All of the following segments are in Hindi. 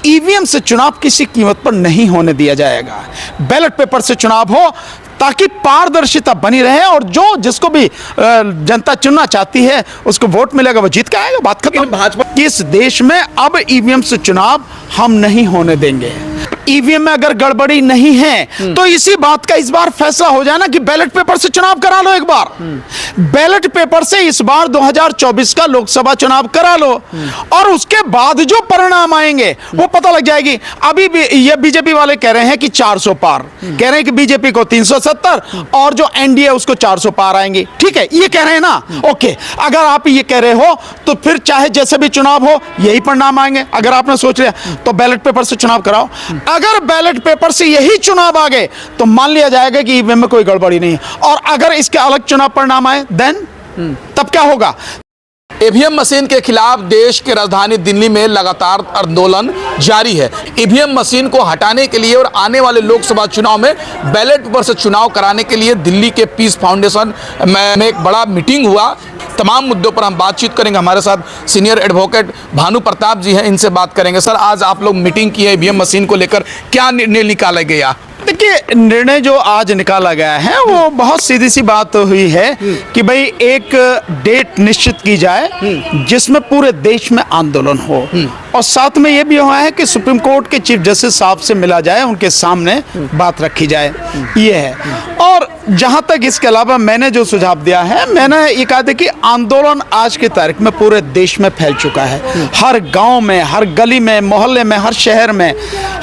ईवीएम से चुनाव किसी कीमत पर नहीं होने दिया जाएगा। बैलेट पेपर से चुनाव हो ताकि पारदर्शिता बनी रहे और जो जिसको भी जनता चुनना चाहती है उसको वोट मिलेगा, वो जीत के आएगा। बात खत्म। भाजपा इस देश में अब ईवीएम से चुनाव हम नहीं होने देंगे। ईवीएम में अगर गड़बड़ी नहीं है तो इसी बात का इस बार फैसला हो जाए ना कि बैलेट पेपर से चुनाव करा लो। एक बार बैलेट पेपर से इस बार 2024 का लोकसभा चुनाव करा लो और उसके बाद जो परिणाम आएंगे वो पता लग जाएगी। अभी भी ये बीजेपी वाले कह रहे हैं कि 400 पार, कह रहे हैं कि बीजेपी को 370 और जो एनडीए उसको 400 पार आएंगे। ठीक है, ये कह रहे हैं ना, ओके। अगर आप ये कह रहे हो तो फिर चाहे जैसे भी चुनाव हो यही परिणाम आएंगे। अगर आपने सोच लिया तो बैलेट पेपर से चुनाव कराओ। अगर बैलेट पेपर से यही चुनाव आ गए तो मान लिया जाएगा कि ईवीएम में कोई गड़बड़ी नहीं है, और अगर इसके अलग चुनाव परिणाम आए देन तब क्या होगा? ईवीएम मशीन के खिलाफ देश की राजधानी दिल्ली में लगातार आंदोलन जारी है। ईवीएम मशीन को हटाने के लिए और आने वाले लोकसभा चुनाव में बैलेट पेपर से चुनाव कराने के लिए दिल्ली के पीस फाउंडेशन में एक बड़ा मीटिंग हुआ। तमाम मुद्दों पर हम बातचीत करेंगे। हमारे साथ सीनियर एडवोकेट भानु प्रताप जी हैं, इनसे बात करेंगे। सर, आज आप लोग मीटिंग की है ईवीएम मशीन को लेकर, क्या निर्णय निकाला गया? देखिए, निर्णय जो आज निकाला गया है वो बहुत सीधी सी बात हुई है कि भाई एक डेट निश्चित की जाए जिसमें पूरे देश में आंदोलन हो, और साथ में ये भी हुआ है कि सुप्रीम कोर्ट के चीफ जस्टिस साहब से मिला जाए, उनके सामने बात रखी जाए। ये है। और जहां तक इसके अलावा मैंने जो सुझाव दिया है, मैंने ये कहा था कि आंदोलन आज की तारीख में पूरे देश में फैल चुका है। हर गांव में, हर गली में, मोहल्ले में, हर शहर में,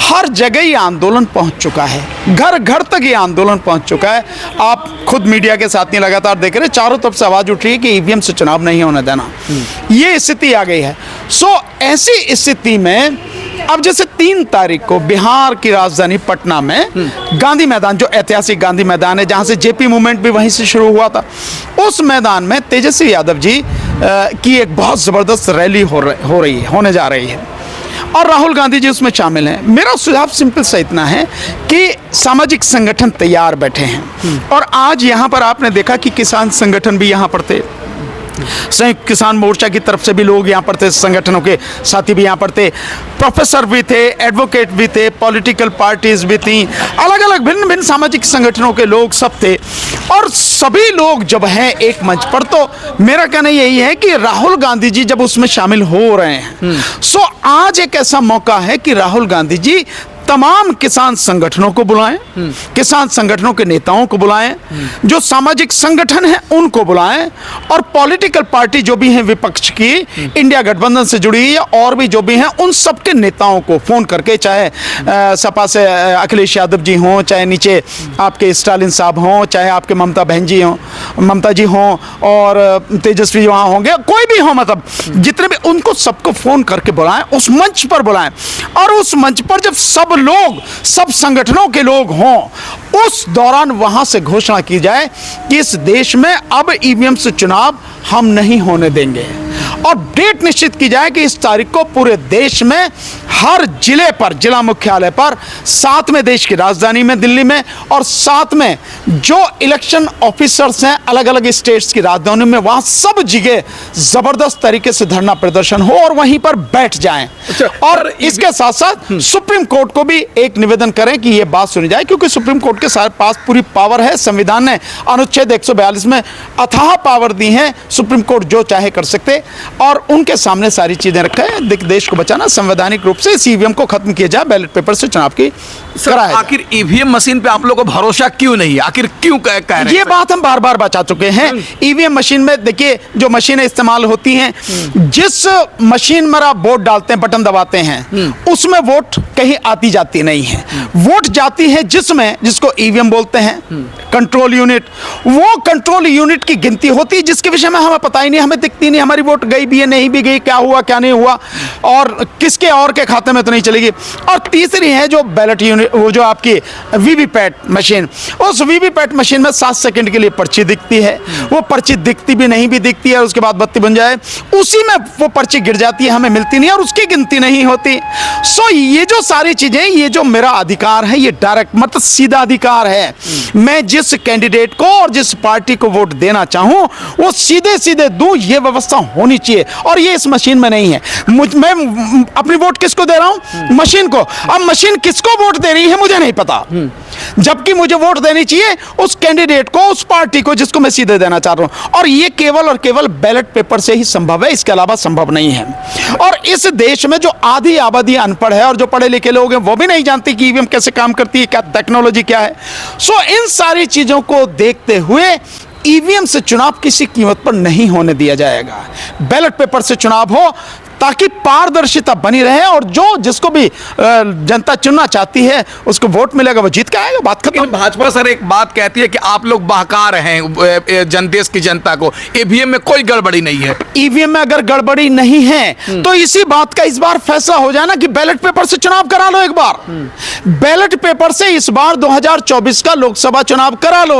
हर जगह ये आंदोलन पहुंच चुका है। घर घर तक ये आंदोलन पहुंच चुका है। आप खुद मीडिया के साथ ही लगातार देख रहे हैं, चारों तरफ से आवाज उठ रही है कि ईवीएम से चुनाव नहीं होने देना। ये स्थिति आ गई है। सो ऐसी स्थिति में अब जैसे 3 तारीख को बिहार की राजधानी पटना में गांधी मैदान, जो ऐतिहासिक गांधी मैदान है जहां से जेपी मूवमेंट भी वहीं से शुरू हुआ था, उस मैदान में तेजस्वी यादव जी की एक बहुत जबरदस्त रैली होने जा रही है और राहुल गांधी जी उसमें शामिल हैं। मेरा सुझाव सिंपल सा इतना है कि सामाजिक संगठन तैयार बैठे हैं, और आज यहाँ पर आपने देखा कि किसान संगठन भी यहाँ पर थे, संयुक्त किसान मोर्चा की तरफ से भी लोग यहाँ पर थे, संगठनों के साथी भी यहाँ पर थे, प्रोफेसर भी थे, एडवोकेट भी थे, पॉलिटिकल पार्टीज भी थी, अलग अलग भिन्न भिन्न सामाजिक संगठनों के लोग सब थे। और सभी लोग जब हैं एक मंच पर, तो मेरा कहना यही है कि राहुल गांधी जी जब उसमें शामिल हो रहे हैं, सो आज एक ऐसा मौका है कि राहुल गांधी जी तमाम किसान संगठनों को बुलाएं, किसान संगठनों के नेताओं को बुलाएं, जो सामाजिक संगठन हैं उनको बुलाएं, और पॉलिटिकल पार्टी जो भी हैं विपक्ष की, इंडिया गठबंधन से जुड़ी है और भी जो भी हैं, उन सबके नेताओं को फोन करके, चाहे सपा से अखिलेश यादव जी हों, चाहे नीचे आपके स्टालिन साहब हों, चाहे आपके ममता जी हों और तेजस्वी जी वहाँ होंगे, कोई भी हो, मतलब जितने भी, उनको सबको फोन करके बुलाएं, उस मंच पर बुलाएं, और उस मंच पर जब सब लोग, सब संगठनों के लोग हों, उस दौरान वहां से घोषणा की जाए कि इस देश में अब ईवीएम से चुनाव हम नहीं होने देंगे, और डेट निश्चित की जाए कि इस तारीख को पूरे देश में हर जिले पर, जिला मुख्यालय पर, साथ में देश की राजधानी में दिल्ली में, और साथ में जो इलेक्शन ऑफिसर्स हैं अलग अलग स्टेट्स की राजधानी में, वहां सब जगह जबरदस्त तरीके से धरना प्रदर्शन हो और वहीं पर बैठ जाएं। और इसके साथ साथ सुप्रीम कोर्ट को भी एक निवेदन करें कि यह बात सुनी जाए, क्योंकि सुप्रीम कोर्ट के पास पूरी पावर है। संविधान ने अनुच्छेद 142 में अथाह पावर दी है, सुप्रीम कोर्ट जो चाहे कर सकते, और उनके सामने सारी चीजें रखें। देश को बचाना, संवैधानिक रूप से इस ईवीएम को खत्म किया जाए, बैलेट पेपर से चुनाव की कराया। आखिर ईवीएम मशीन पे आप लोगों को भरोसा क्यों नहीं है? आखिर क्यों कह रहे हैं? ये बात हम बार बार बता चुके हैं। ईवीएम मशीन में देखिए, जो मशीनें इस्तेमाल होती हैं, जिस मशीन में आप वोट डालते हैं, बटन दबाते हैं, उसमें वोट कहीं आती जाती नहीं है। वोट जाती है जिसको ईवीएम बोलते हैं, कंट्रोल यूनिट। वो कंट्रोल यूनिट की गिनती होती है, जिसके विषय में हमें पता ही नहीं, हमें दिखती नहीं हमारी वोट गई भी है, नहीं भी गई, क्या हुआ क्या नहीं हुआ, और किसके और के खाते में तो नहीं चलेगी। और तीसरी है जो बैलेट यूनिट, वो जो आपकी वीवीपैट मशीन, उस वीवीपैट मशीन में 7 सेकंड के लिए पर्ची दिखती है, वो पर्ची दिखती भी नहीं भी दिखती है, उसके बाद बत्ती बन जाए, उसी में वो पर्ची गिर जाती है, हमें मिलती नहीं, और उसकी गिनती नहीं होती। सो ये जो सारी चीजें, ये जो मेरा अधिकार है, ये डायरेक्ट मतलब सीधा अधिकार है। मैं जिस कैंडिडेट को और जिस पार्टी को वोट देना चाहूं वो सीधे सीधे दूं, ये व्यवस्था होनी चाहिए, और ये इस मशीन में नहीं है। मैं अपनी वोट किसको दे रहा हूं? मशीन को। अब मशीन किसको वोट दे रही है मुझे नहीं पता, जबकि मुझे वोट देनी चाहिए उस कैंडिडेट को, उस पार्टी को जिसको मैं सीधे देना चाह रहा हूं। और ये केवल और केवल बैलेट पेपर से ही संभव है, इसके अलावा संभव नहीं है। और इस देश में जो आधी आबादी अनपढ़ है और जो पढ़े लिखे लोग हैं वो भी नहीं जानते कि ईवीएम कैसे काम करती है, क्या टेक्नोलॉजी क्या है। सो इन सारी चीजों को देखते हुए ईवीएम से चुनाव किसी कीमत पर नहीं होने दिया जाएगा। बैलेट पेपर से चुनाव हो ताकि पारदर्शिता बनी रहे, और जो जिसको भी जनता चुनना चाहती है उसको वोट मिलेगा, वो जीत के आएगा। बात खत्म। भाजपा सर एक बात कहती है कि आप लोग बहका रहे हैं देश की जनता को, ईवीएम में कोई गड़बड़ी नहीं है। ईवीएम में अगर गड़बड़ी नहीं है तो इसी बात का इस बार फैसला हो जाए ना कि बैलेट पेपर से चुनाव करा लो। एक बार बैलेट पेपर से इस बार 2024 का लोकसभा चुनाव करा लो,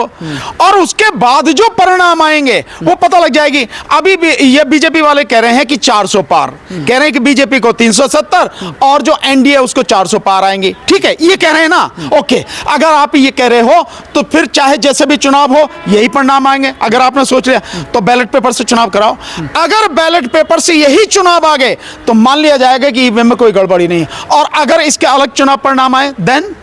और उसके बाद जो परिणाम आएंगे वो पता लग जाएगी। अभी भी ये बीजेपी वाले कह रहे हैं कि 400 पार, कह रहे हैं कि बीजेपी को 370 और जो एनडीए उसको 400 पार आएंगे। ठीक है, ये कह रहे हैं ना, ओके। अगर आप ये कह रहे हो तो फिर चाहे जैसे भी चुनाव हो यही परिणाम आएंगे। अगर आपने सोच लिया तो बैलेट पेपर से चुनाव कराओ। अगर बैलेट पेपर से यही चुनाव आ गए तो मान लिया जाएगा कि ईवीएम में कोई गड़बड़ी नहीं है, और अगर इसके अलग चुनाव परिणाम आए देन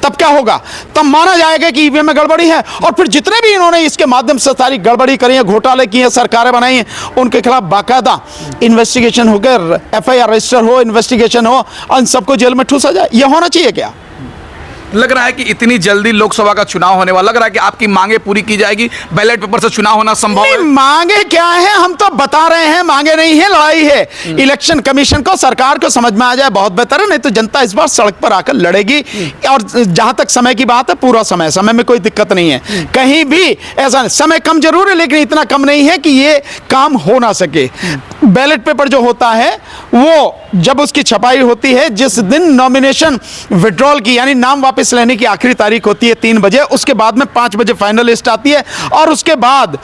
तब क्या होगा? तब माना जाएगा कि ईवीएम में गड़बड़ी है, और फिर जितने भी इन्होंने इसके माध्यम से सारी गड़बड़ी करी है, घोटाले किए, सरकारें बनाई हैं, उनके खिलाफ बाकायदा इन्वेस्टिगेशन होकर एफआईआर रजिस्टर हो, इन्वेस्टिगेशन हो, और सबको जेल में ठूसा जाए। यह होना चाहिए क्या? लग रहा है कि इतनी जल्दी लोकसभा का चुनाव होने वाला, लग रहा है कि आपकी मांगे पूरी की जाएगी, बैलेट पेपर से चुनाव होना संभव है? मांगे क्या है, हम तो बता रहे हैं, मांगे नहीं है, लड़ाई है। इलेक्शन कमीशन को, सरकार को समझ में आ जाए बहुत बेहतर है, नहीं तो जनता इस बार सड़क पर आकर लड़ेगी। और जहां तक समय की बात है, पूरा समय में कोई दिक्कत नहीं है, कहीं भी ऐसा नहीं। समय कम जरूर है लेकिन इतना कम नहीं है कि ये काम हो ना सके। बैलेट पेपर जो होता है वो जब उसकी छपाई होती है, जिस दिन नॉमिनेशन विड्रॉल की यानी नाम वापस लेने की आखिरी तारीख होती है 3 बजे, उसके बाद में 5 बजे फाइनल लिस्ट आती है, और उसके बाद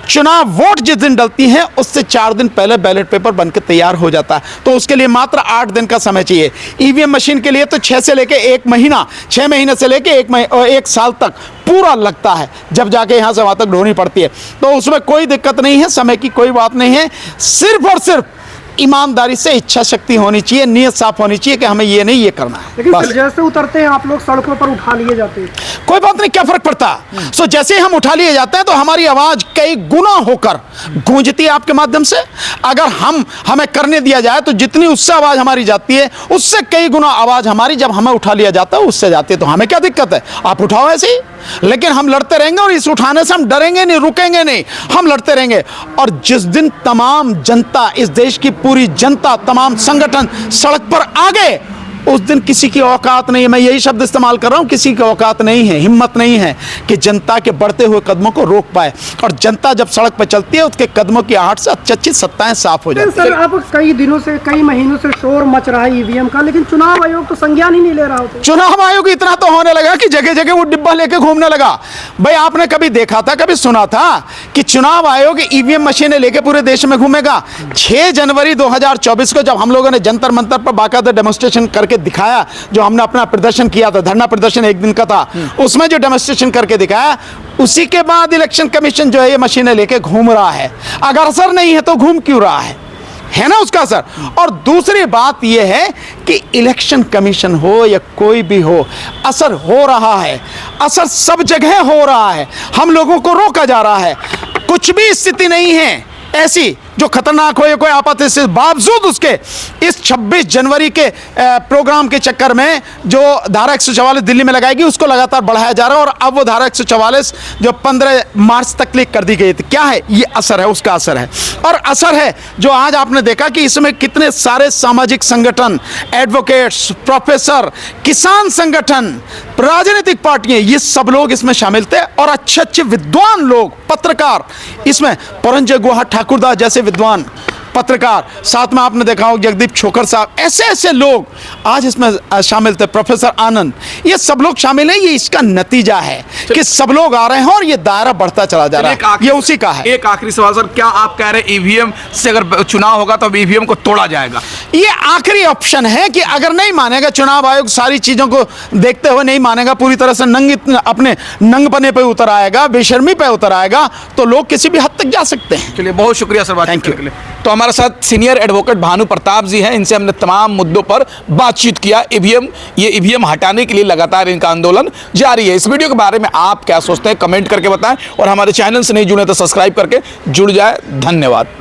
चुनाव वोट जिस दिन डलती हैं उससे 4 दिन पहले बैलेट पेपर बनकर तैयार हो जाता है। तो उसके लिए मात्र 8 दिन का समय चाहिए। ईवीएम मशीन के लिए तो 6 से लेकर 1 महीना, 6 महीने से लेकर 1 साल तक पूरा लगता है, जब जाके यहां से वहां तक ढोनी पड़ती है। तो उसमें कोई दिक्कत नहीं है, समय की कोई बात नहीं है। सिर्फ और सिर्फ ईमानदारी से इच्छा शक्ति होनी चाहिए, नीयत साफ होनी चाहिए कि हमें ये नहीं ये करना है। लेकिन जैसे उतरते हैं आप लोग सड़कों पर उठा लिए जाते हैं, कोई बात नहीं, क्या फर्क पड़ता? सो जैसे हम उठा लिए जाते हैं तो हमारी आवाज कई गुना होकर गूंजती है आपके माध्यम से। अगर हमें करने दिया जाए तो जितनी उससे आवाज हमारी जाती है उससे कई गुना आवाज हमारी जब हमें उठा लिया जाता है उससे जाती है। तो हमें क्या दिक्कत है? आप उठाओ ऐसे ही, लेकिन हम लड़ते रहेंगे, और इस उठाने से हम डरेंगे नहीं, रुकेंगे नहीं, हम लड़ते रहेंगे। और जिस दिन तमाम जनता, इस देश की पूरी जनता, तमाम संगठन सड़क पर आ गए, उस दिन किसी की औकात नहीं है, मैं यही शब्द इस्तेमाल कर रहा हूं, किसी की औकात नहीं है, हिम्मत नहीं है कि जनता के बढ़ते हुए कदमों को रोक पाए। और जनता जब सड़क पर चलती है उसके कदमों की आहट से अच्छी सत्ताएं साफ हो जाती है। सर, अब कई दिनों से, कई महीनों से शोर मच रहा है ईवीएम का, लेकिन चुनाव आयोग तो संज्ञान ही नहीं ले रहा होता। चुनाव आयोग इतना तो होने लगा कि जगह जगह वो डिब्बा लेके घूमने लगा। भाई आपने कभी देखा था, कभी सुना था कि चुनाव आयोग ईवीएम मशीनें लेके पूरे देश में घूमेगा? 6 जनवरी 2024 को जब हम लोगों ने जंतर मंतर पर बाकायदा डेमोन्स्ट्रेशन करके दिखाया, जो हमने अपना प्रदर्शन किया था, धरना प्रदर्शन 1 दिन का था, उसमें जो डेमोन्स्ट्रेशन करके दिखाया, उसी के बाद इलेक्शन कमीशन जो है ये मशीनें लेके घूम रहा है। अगर असर नहीं है तो घूम क्यों रहा है ना उसका असर? और दूसरी बात यह है कि इलेक्शन कमीशन हो या कोई भी हो, असर हो रहा है, असर सब जगह हो रहा है, हम लोगों को रोका जा रहा है। कुछ भी स्थिति नहीं है ऐसी जो खतरनाक हो या कोई आपात से, बावजूद उसके इस 26 जनवरी के प्रोग्राम के चक्कर में जो धारा 144 दिल्ली में लगाएगी उसको लगातार बढ़ाया जा रहा है। और अब वो धारा 144 जो 15 मार्च तक क्लिक कर दी गई थी, क्या है ये? असर है, उसका असर है। और असर है जो आज आपने देखा कि इसमें कितने सारे सामाजिक संगठन, एडवोकेट्स, प्रोफेसर, किसान संगठन, राजनीतिक पार्टियां, ये सब लोग इसमें शामिल थे, और अच्छे विद्वान लोग, पत्रकार, इसमें परंजय गुहा ठाकुरदास जैसे विद्वान पत्रकार, साथ में आपने देखा हो जगदीप छोकर साहब, ऐसे लोग आज इसमें शामिल थे, प्रोफेसर आनंद, ये सब लोग शामिल हैं। ये इसका नतीजा है कि सब लोग आ रहे हैं और ये दायरा बढ़ता चला जा रहा है, ये उसी का है। एक आखिरी सवाल सर, क्या आप कह रहे हैं ईवीएम से अगर चुनाव होगा तो ईवीएम को तोड़ा जाएगा? ये आखिरी ऑप्शन है कि अगर नहीं मानेगा चुनाव आयोग, सारी चीजों को देखते हुए नहीं मानेगा, पूरी तरह से अपने नंगपने पे उतर आएगा, बेशर्मी पे उतर आएगा, तो लोग किसी भी हद तक जा सकते हैं। चलिए, बहुत शुक्रिया सर बात करने के लिए। तो हमारे साथ सीनियर एडवोकेट भानु प्रताप जी हैं, इनसे हमने तमाम मुद्दों पर बातचीत किया। ईवीएम हटाने के लिए लगातार इनका आंदोलन जारी है। इस वीडियो के बारे में आप क्या सोचते हैं, कमेंट करके बताएं और हमारे चैनल से नहीं जुड़े तो सब्सक्राइब करके जुड़ जाए। धन्यवाद।